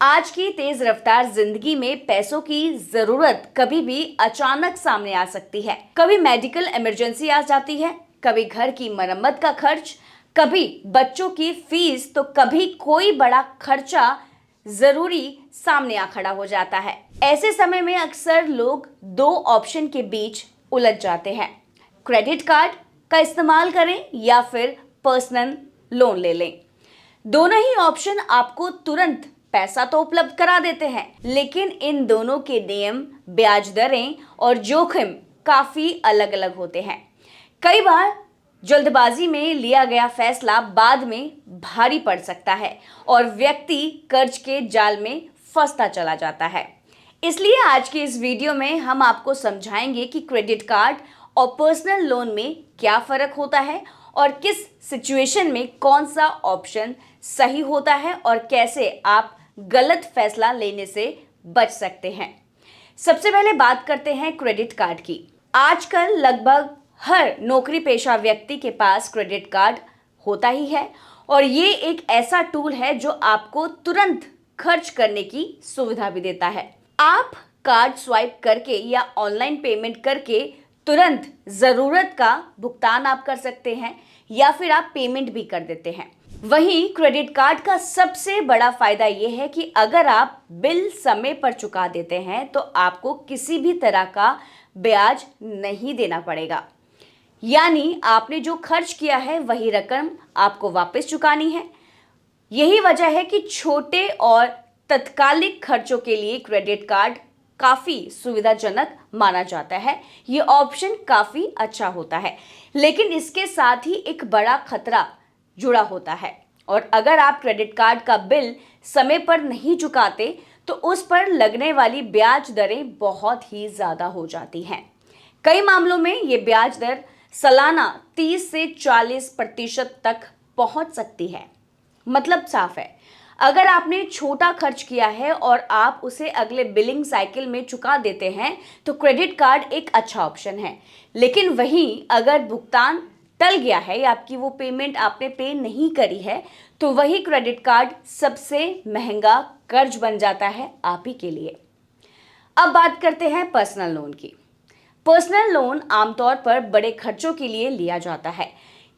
आज की तेज रफ्तार जिंदगी में पैसों की जरूरत कभी भी अचानक सामने आ सकती है। कभी मेडिकल इमरजेंसी आ जाती है, कभी घर की मरम्मत का खर्च, कभी बच्चों की फीस, तो कभी कोई बड़ा खर्चा जरूरी सामने आ खड़ा हो जाता है। ऐसे समय में अक्सर लोग दो ऑप्शन के बीच उलझ जाते हैं। क्रेडिट कार्ड का इस्तेमाल करें या फिर पर्सनल लोन ले लें। दोनों ही ऑप्शन आपको तुरंत पैसा तो उपलब्ध करा देते हैं, लेकिन इन दोनों के नियम, ब्याज दरें और जोखिम काफी अलग अलग होते हैं। कई बार जल्दबाजी में लिया गया फैसला बाद में भारी पड़ सकता है और व्यक्ति कर्ज के जाल में फंसता चला जाता है। इसलिए आज के इस वीडियो में हम आपको समझाएंगे कि क्रेडिट कार्ड और पर्सनल लोन में क्या फर्क होता है और किस सिचुएशन में कौन सा ऑप्शन सही होता है और कैसे आप गलत फैसला लेने से बच सकते हैं। सबसे पहले बात करते हैं क्रेडिट कार्ड की। आजकल लगभग हर नौकरी पेशा व्यक्ति के पास क्रेडिट कार्ड होता ही है और ये एक ऐसा टूल है जो आपको तुरंत खर्च करने की सुविधा भी देता है। आप कार्ड स्वाइप करके या ऑनलाइन पेमेंट करके तुरंत जरूरत का भुगतान आप कर सकते हैं या फिर आप पेमेंट भी कर देते हैं। वहीं क्रेडिट कार्ड का सबसे बड़ा फायदा यह है कि अगर आप बिल समय पर चुका देते हैं तो आपको किसी भी तरह का ब्याज नहीं देना पड़ेगा। यानी आपने जो खर्च किया है वही रकम आपको वापस चुकानी है। यही वजह है कि छोटे और तत्कालिक खर्चों के लिए क्रेडिट कार्ड काफी सुविधाजनक माना जाता है। ये ऑप्शन काफी अच्छा होता है, लेकिन इसके साथ ही एक बड़ा खतरा जुड़ा होता है और अगर आप क्रेडिट कार्ड का बिल समय पर नहीं चुकाते तो उस पर लगने वाली ब्याज दरें बहुत ही ज़्यादा हो जाती हैं। कई मामलों में ये ब्याज दर सालाना 30 से 40% तक पहुंच सकती है। मतलब साफ है, अगर आपने छोटा खर्च किया है और आप उसे अगले बिलिंग साइकिल में चुका देते हैं तो क्रेडिट कार्ड एक अच्छा ऑप्शन है। लेकिन वहीं अगर भुगतान टल गया है या आपकी वो पेमेंट आपने पे नहीं करी है तो वही क्रेडिट कार्ड सबसे महंगा कर्ज बन जाता है आप ही के लिए। अब बात करते हैं पर्सनल लोन की। पर्सनल लोन आमतौर पर बड़े खर्चों के लिए लिया जाता है।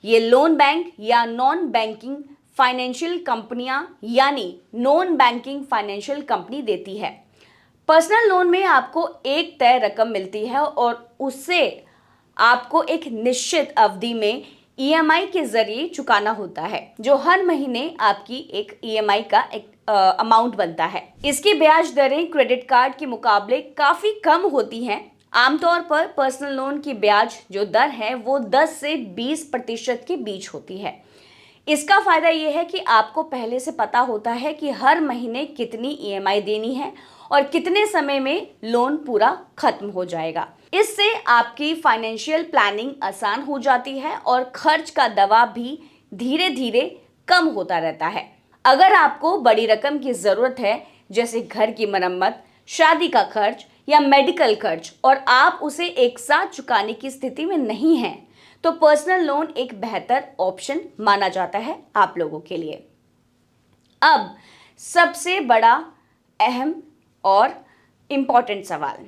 ये लोन बैंक या नॉन बैंकिंग फाइनेंशियल कंपनियां यानी नॉन बैंकिंग फाइनेंशियल कंपनी देती है। पर्सनल लोन में आपको एक तय रकम मिलती है और उससे आपको एक निश्चित अवधि में ईएमआई के जरिए चुकाना होता है, जो हर महीने आपकी एक ईएमआई का एक अमाउंट बनता है। इसकी ब्याज दरें क्रेडिट कार्ड के मुकाबले काफी कम होती हैं। आमतौर पर पर्सनल लोन की ब्याज जो दर है वो 10 से 20% के बीच होती है। इसका फायदा यह है कि आपको पहले से पता होता है कि हर महीने कितनी ईएमआई देनी है और कितने समय में लोन पूरा खत्म हो जाएगा। इससे आपकी फाइनेंशियल प्लानिंग आसान हो जाती है और खर्च का दबाव भी धीरे धीरे कम होता रहता है। अगर आपको बड़ी रकम की जरूरत है, जैसे घर की मरम्मत, शादी का खर्च या मेडिकल खर्च, और आप उसे एक साथ चुकाने की स्थिति में नहीं हैं, तो पर्सनल लोन एक बेहतर ऑप्शन माना जाता है आप लोगों के लिए। अब सबसे बड़ा, अहम और इम्पॉर्टेंट सवाल,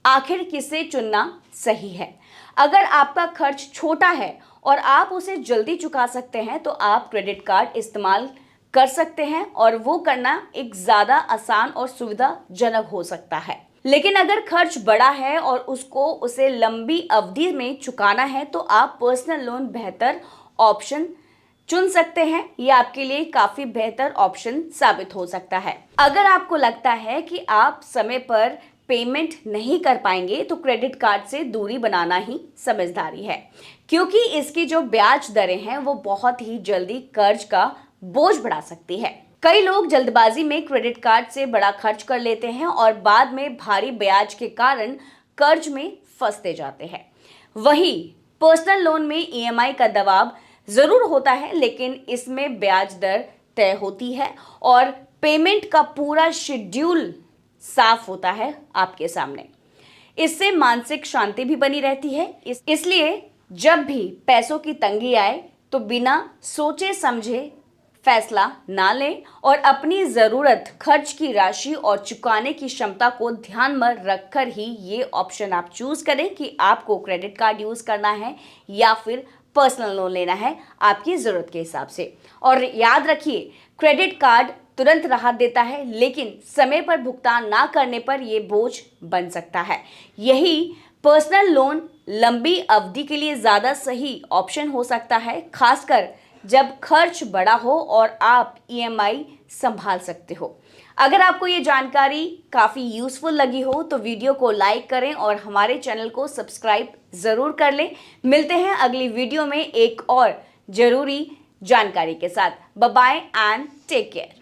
आखिर किसे चुनना सही है? अगर आपका खर्च छोटा है और आप उसे जल्दी चुका सकते हैं तो आप क्रेडिट कार्ड इस्तेमाल कर सकते हैं और वो करना एक ज़्यादा आसान और सुविधाजनक हो सकता है। लेकिन अगर खर्च बड़ा है और उसे लंबी अवधि में चुकाना है तो आप पर्सनल लोन बेहतर ऑप्शन चुन सकते हैं। ये आपके लिए काफ़ी बेहतर ऑप्शन साबित हो सकता है। अगर आपको लगता है कि आप समय पर पेमेंट नहीं कर पाएंगे तो क्रेडिट कार्ड से दूरी बनाना ही समझदारी है, क्योंकि इसकी जो ब्याज दरें हैं वो बहुत ही जल्दी कर्ज का बोझ बढ़ा सकती है। कई लोग जल्दबाजी में क्रेडिट कार्ड से बड़ा खर्च कर लेते हैं और बाद में भारी ब्याज के कारण कर्ज में फंसते जाते हैं। वहीं पर्सनल लोन में ईएमआई का दबाव जरूर होता है, लेकिन इसमें ब्याज दर तय होती है और पेमेंट का पूरा शेड्यूल साफ होता है आपके सामने। इससे मानसिक शांति भी बनी रहती है। इसलिए जब भी पैसों की तंगी आए तो बिना सोचे समझे फैसला ना लें और अपनी ज़रूरत, खर्च की राशि और चुकाने की क्षमता को ध्यान में रखकर ही ये ऑप्शन आप चूज़ करें कि आपको क्रेडिट कार्ड यूज़ करना है या फिर पर्सनल लोन लेना है आपकी ज़रूरत के हिसाब से। और याद रखिए, क्रेडिट कार्ड तुरंत राहत देता है, लेकिन समय पर भुगतान ना करने पर यह बोझ बन सकता है। यही पर्सनल लोन लंबी अवधि के लिए ज़्यादा सही ऑप्शन हो सकता है, खासकर जब खर्च बड़ा हो और आप ईएमआई संभाल सकते हो। अगर आपको ये जानकारी काफ़ी यूज़फुल लगी हो तो वीडियो को लाइक करें और हमारे चैनल को सब्सक्राइब ज़रूर कर लें। मिलते हैं अगली वीडियो में एक और ज़रूरी जानकारी के साथ। Bye bye and take care.